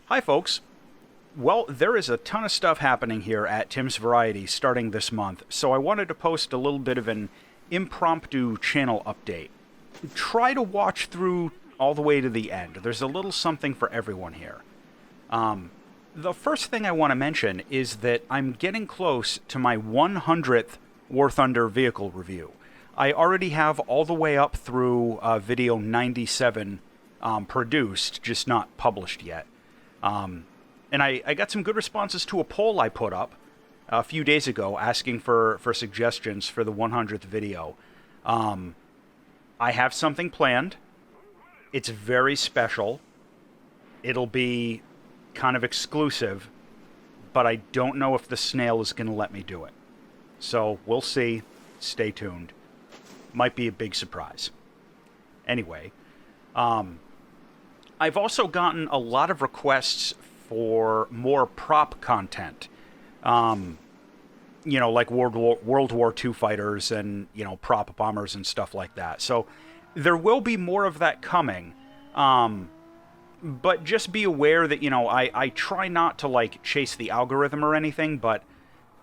Hi, folks. Well, there is a ton of stuff happening here at TimsVariety starting this month, so I wanted to post a little bit of an impromptu channel update. Try to watch through all the way to the end. There's a little something for everyone here. The first thing I want to mention is that I'm getting close to my 100th War Thunder vehicle review. I already have all the way up through video 97 produced, just not published yet. And I got some good responses to a poll I put up a few days ago asking for suggestions for the 100th video. I have something planned. It's very special. It'll be kind of exclusive, but I don't know if the snail is going to let me do it. So we'll see. Stay tuned. Might be a big surprise. Anyway, I've also gotten a lot of requests for more prop content. Like World War II fighters and, prop bombers and stuff like that. So there will be more of that coming. But just be aware that, I try not to, chase the algorithm or anything, but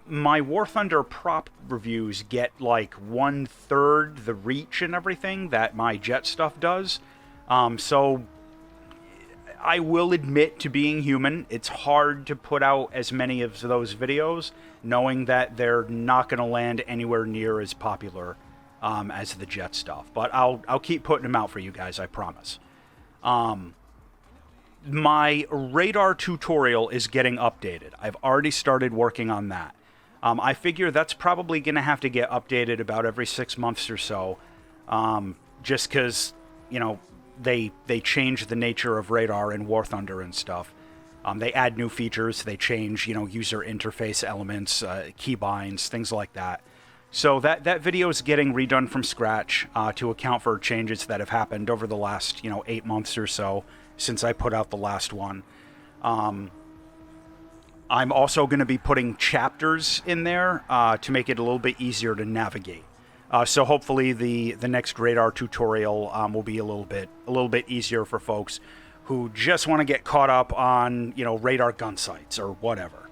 my War Thunder prop reviews get, 1/3 the reach and everything that my jet stuff does. So I will admit to being human, it's hard to put out as many of those videos, knowing that they're not going to land anywhere near as popular as the jet stuff. But I'll keep putting them out for you guys, I promise. My radar tutorial is getting updated. I've already started working on that. I figure that's probably going to have to get updated about every 6 months or so, just because, they change the nature of radar in War Thunder and stuff. They add new features. They change, user interface elements, keybinds, things like that. So that video is getting redone from scratch to account for changes that have happened over the last, 8 months or so since I put out the last one. I'm also going to be putting chapters in there to make it a little bit easier to navigate. So hopefully the next radar tutorial will be a little bit easier for folks who just want to get caught up on radar gun sights or whatever,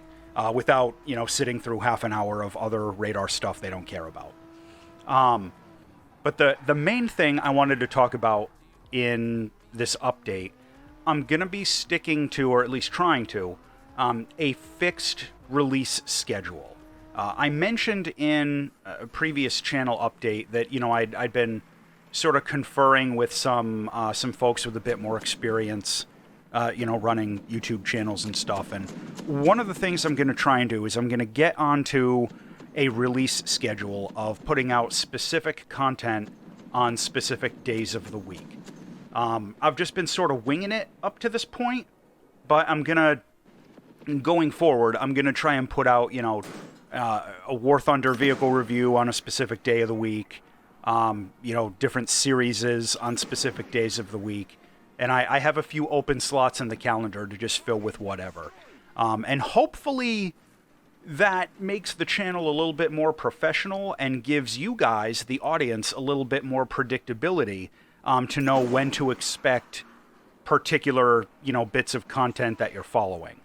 without sitting through half an hour of other radar stuff they don't care about. But the main thing I wanted to talk about in this update, I'm gonna be sticking to, or at least trying to, a fixed release schedule. I mentioned in a previous channel update that I'd been sort of conferring with some folks with a bit more experience, running YouTube channels and stuff. And one of the things I'm going to try and do is I'm going to get onto a release schedule of putting out specific content on specific days of the week. I've just been sort of winging it up to this point, but going forward, I'm going to try and put out, a War Thunder vehicle review on a specific day of the week, different series on specific days of the week. And I have a few open slots in the calendar to just fill with whatever. And hopefully that makes the channel a little bit more professional and gives you guys, the audience, a little bit more predictability to know when to expect particular, bits of content that you're following.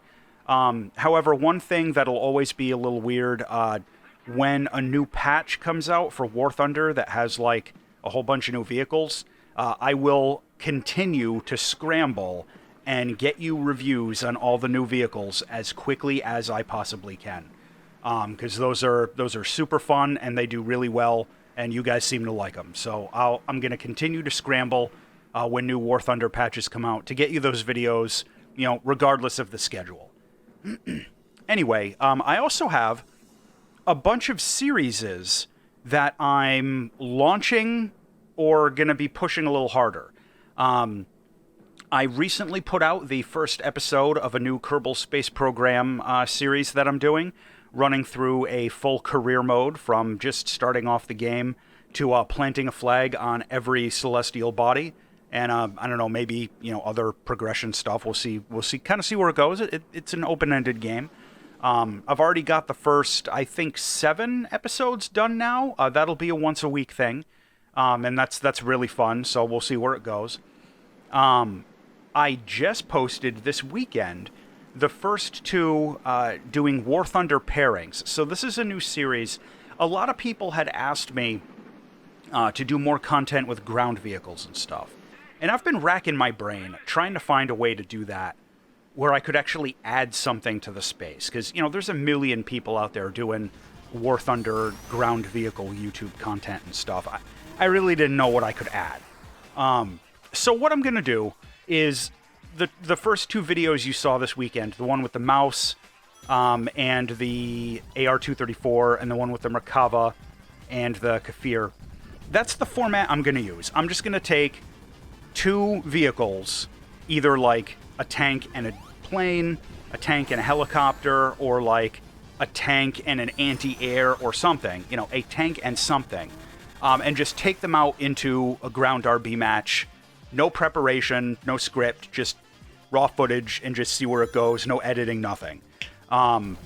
However, one thing that'll always be a little weird, when a new patch comes out for War Thunder that has, a whole bunch of new vehicles, I will continue to scramble and get you reviews on all the new vehicles as quickly as I possibly can. Because those are super fun, and they do really well, and you guys seem to like them. So I'm going to continue to scramble when new War Thunder patches come out to get you those videos, regardless of the schedule. Anyway, I also have a bunch of series that I'm launching or going to be pushing a little harder. I recently put out the first episode of a new Kerbal Space Program series that I'm doing, running through a full career mode from just starting off the game to planting a flag on every celestial body. And I don't know, maybe other progression stuff. We'll see. Kind of see where it goes. It's an open-ended game. I've already got the first, I think, 7 episodes done now. That'll be a once-a-week thing, and that's really fun. So we'll see where it goes. I just posted this weekend the first two doing War Thunder pairings. So this is a new series. A lot of people had asked me to do more content with ground vehicles and stuff. And I've been racking my brain trying to find a way to do that where I could actually add something to the space. Because, there's a million people out there doing War Thunder ground vehicle YouTube content and stuff. I really didn't know what I could add. So what I'm going to do is the first two videos you saw this weekend, the one with the mouse and the AR-234, and the one with the Merkava and the Kafir, that's the format I'm going to use. I'm just going to take two vehicles, either like a tank and a plane, a tank and a helicopter, or like a tank and an anti-air or something, a tank and something, and just take them out into a ground RB match. No preparation, no script, just raw footage and just see where it goes. No editing, nothing. And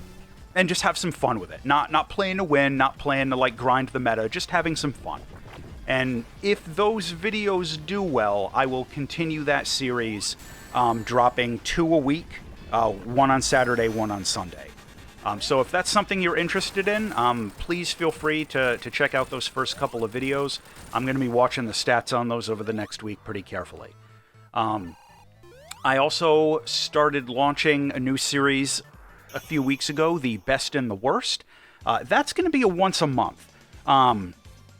just have some fun with it. Not playing to win, not playing to like grind the meta, just having some fun. And if those videos do well, I will continue that series, dropping 2 a week, one on Saturday, one on Sunday. So if that's something you're interested in, please feel free to check out those first couple of videos. I'm going to be watching the stats on those over the next week pretty carefully. I also started launching a new series a few weeks ago, the Best and the Worst. That's going to be a once a month.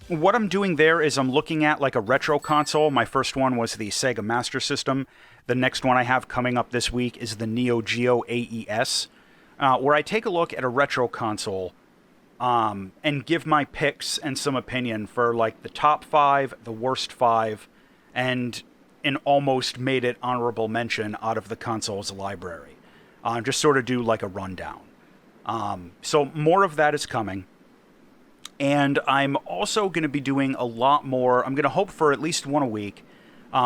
What I'm doing there is I'm looking at like a retro console. My first one was the Sega Master System. The next one I have coming up this week is the Neo Geo AES, where I take a look at a retro console and give my picks and some opinion for like the top 5, the worst 5, and an almost made it honorable mention out of the console's library. Just sort of do like a rundown. So more of that is coming. And I'm also going to be doing a lot more. I'm going to hope for at least one a week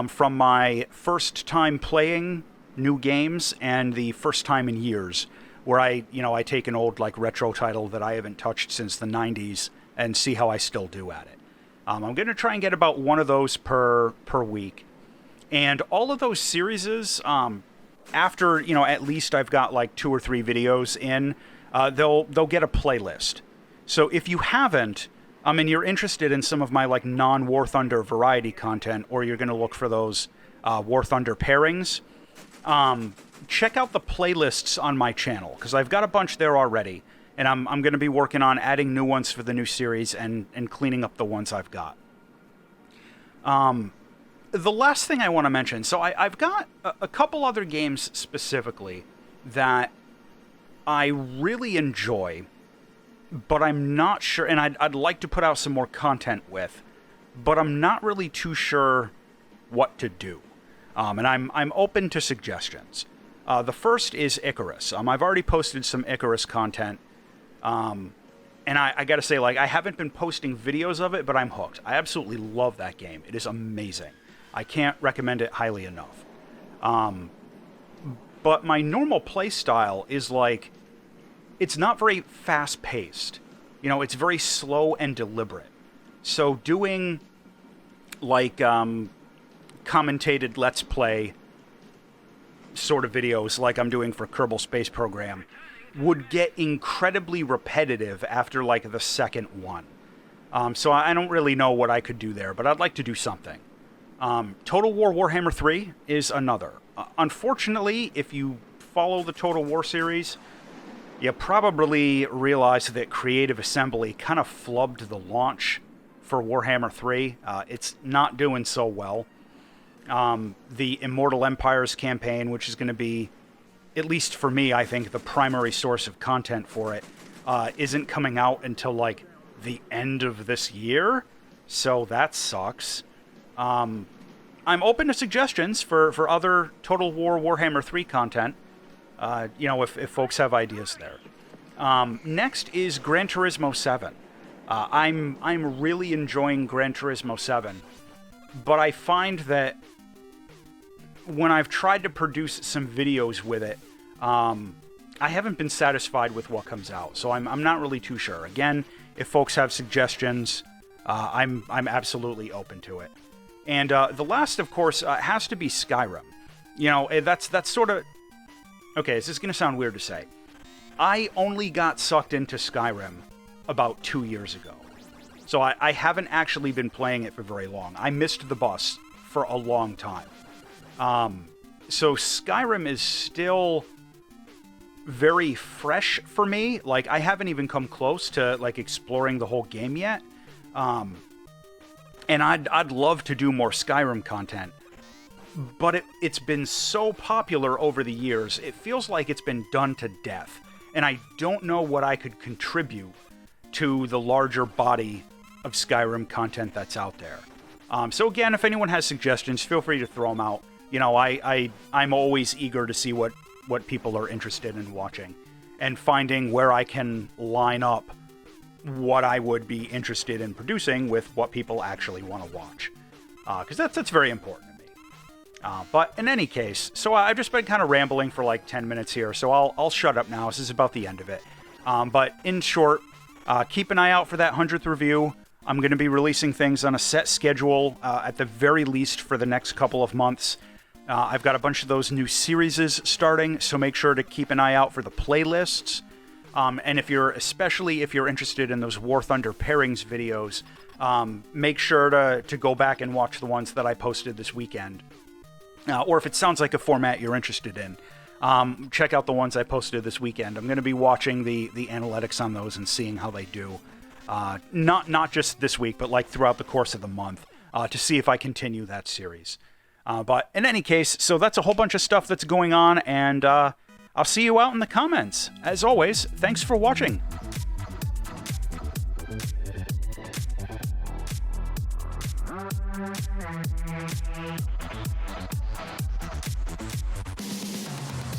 from my first time playing new games and the first time in years, where I take an old like retro title that I haven't touched since the 90s and see how I still do at it. I'm going to try and get about one of those per week. And all of those series, after, at least I've got like 2 or 3 videos in, they'll get a playlist. So if you haven't, and you're interested in some of my like non-War Thunder variety content, or you're going to look for those War Thunder pairings, check out the playlists on my channel, because I've got a bunch there already, and I'm going to be working on adding new ones for the new series and cleaning up the ones I've got. The last thing I want to mention, so I've got a couple other games specifically that I really enjoy, but I'm not sure, and I'd like to put out some more content with, but I'm not really too sure what to do. And I'm open to suggestions. The first is Icarus. I've already posted some Icarus content, and I gotta say, like, I haven't been posting videos of it, but I'm hooked. I absolutely love that game. It is amazing. I can't recommend it highly enough. But my normal play style is like, it's not very fast-paced. It's very slow and deliberate. So doing, like, commentated Let's Play sort of videos like I'm doing for Kerbal Space Program would get incredibly repetitive after, like, the second one. So I don't really know what I could do there, but I'd like to do something. Total War Warhammer 3 is another. Unfortunately, if you follow the Total War series, you probably realize that Creative Assembly kind of flubbed the launch for Warhammer 3. It's not doing so well. The Immortal Empires campaign, which is going to be, at least for me, I think, the primary source of content for it, isn't coming out until, like, the end of this year. So that sucks. I'm open to suggestions for other Total War Warhammer 3 content. If folks have ideas there. Next is Gran Turismo 7. I'm really enjoying Gran Turismo 7, but I find that when I've tried to produce some videos with it, I haven't been satisfied with what comes out. So I'm not really too sure. Again, if folks have suggestions, I'm absolutely open to it. And the last, of course, has to be Skyrim. You know, that's sort of... Okay, this is going to sound weird to say. I only got sucked into Skyrim about 2 years ago. So I haven't actually been playing it for very long. I missed the bus for a long time. So Skyrim is still very fresh for me. Like, I haven't even come close to, like, exploring the whole game yet. And I'd love to do more Skyrim content. But it's been so popular over the years, it feels like it's been done to death. And I don't know what I could contribute to the larger body of Skyrim content that's out there. So again, if anyone has suggestions, feel free to throw them out. You know, I'm always eager to see what people are interested in watching, and finding where I can line up what I would be interested in producing with what people actually want to watch. Because that's very important to me. But in any case, so I've just been kind of rambling for like 10 minutes here, so I'll shut up now. This is about the end of it. But in short, keep an eye out for that 100th review. I'm going to be releasing things on a set schedule, at the very least for the next couple of months. I've got a bunch of those new series starting, so make sure to keep an eye out for the playlists. And especially if you're interested in those War Thunder pairings videos, make sure to go back and watch the ones that I posted this weekend. Or if it sounds like a format you're interested in, check out the ones I posted this weekend. I'm going to be watching the analytics on those and seeing how they do. Not just this week, but like throughout the course of the month, to see if I continue that series. But in any case, so that's a whole bunch of stuff that's going on, and I'll see you out in the comments. As always, thanks for watching.